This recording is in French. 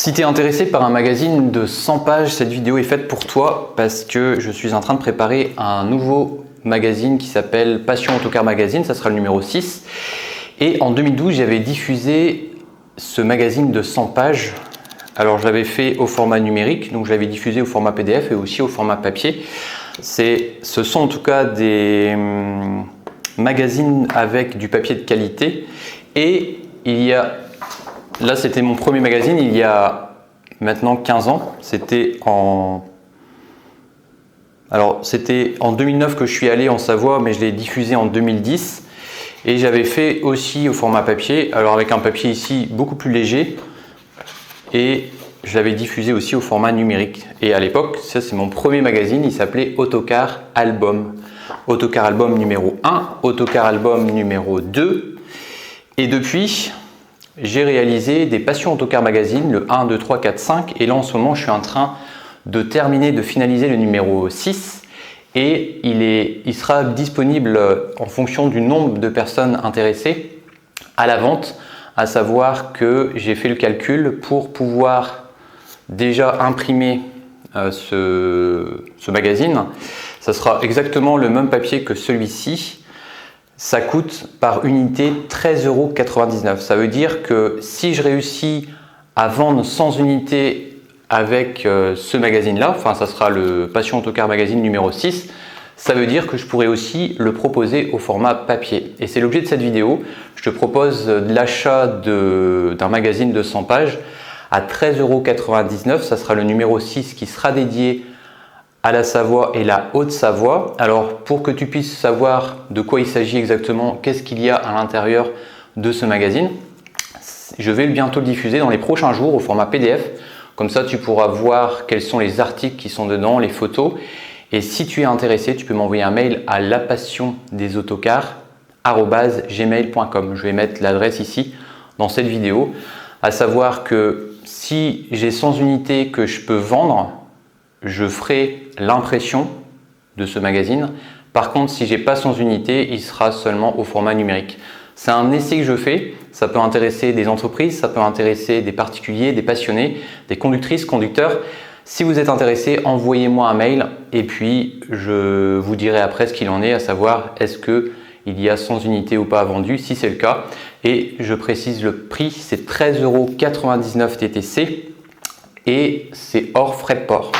Si tu es intéressé par un magazine de 100 pages, cette vidéo est faite pour toi parce que je suis en train de préparer un nouveau magazine qui s'appelle Passion Autocar Magazine, ça sera le numéro 6. Et en 2012, j'avais diffusé ce magazine de 100 pages. Alors je l'avais fait au format numérique, donc je l'avais diffusé au format PDF et aussi au format papier. Ce sont en tout cas des magazines avec du papier de qualité. Et là c'était mon premier magazine il y a maintenant 15 ans. C'était en 2009 que je suis allé en Savoie, mais je l'ai diffusé en 2010. Et j'avais fait aussi au format papier, alors avec un papier ici beaucoup plus léger. Et je l'avais diffusé aussi au format numérique. Et à l'époque, ça c'est mon premier magazine, il s'appelait Autocar Album. Autocar Album numéro 1, Autocar Album numéro 2. Et depuis, j'ai réalisé des Passions Autocar Magazine, le 1, 2, 3, 4, 5. Et là en ce moment, je suis en train de finaliser le numéro 6. Et il sera disponible en fonction du nombre de personnes intéressées à la vente. À savoir que j'ai fait le calcul pour pouvoir déjà imprimer ce magazine. Ça sera exactement le même papier que celui-ci. Ça coûte par unité 13,99 €. Ça veut dire que si je réussis à vendre 100 unités avec ce magazine-là, enfin ça sera le Passion Autocar Magazine numéro 6, ça veut dire que je pourrais aussi le proposer au format papier. Et c'est l'objet de cette vidéo. Je te propose l'achat d'un magazine de 100 pages à 13,99 €. Ça sera le numéro 6 qui sera dédié à la Savoie et la Haute-Savoie. Alors pour que tu puisses savoir de quoi il s'agit exactement, qu'est-ce qu'il y a à l'intérieur de ce magazine, je vais bientôt le diffuser dans les prochains jours au format PDF. Comme ça, tu pourras voir quels sont les articles qui sont dedans, les photos. Et si tu es intéressé, tu peux m'envoyer un mail à lapassiondesautocars@gmail.com. Je vais mettre l'adresse ici dans cette vidéo. À savoir que si j'ai 100 unités que je peux vendre, je ferai l'impression de ce magazine. Par contre, si j'ai pas 100 unités, il sera seulement au format numérique. C'est un essai que je fais. Ça peut intéresser des entreprises, ça peut intéresser des particuliers, des passionnés, des conductrices, conducteurs. Si vous êtes intéressé, envoyez-moi un mail et puis je vous dirai après ce qu'il en est, à savoir est-ce qu'il y a 100 unités ou pas vendues, si c'est le cas. Et je précise le prix, c'est 13,99 € TTC et c'est hors frais de port.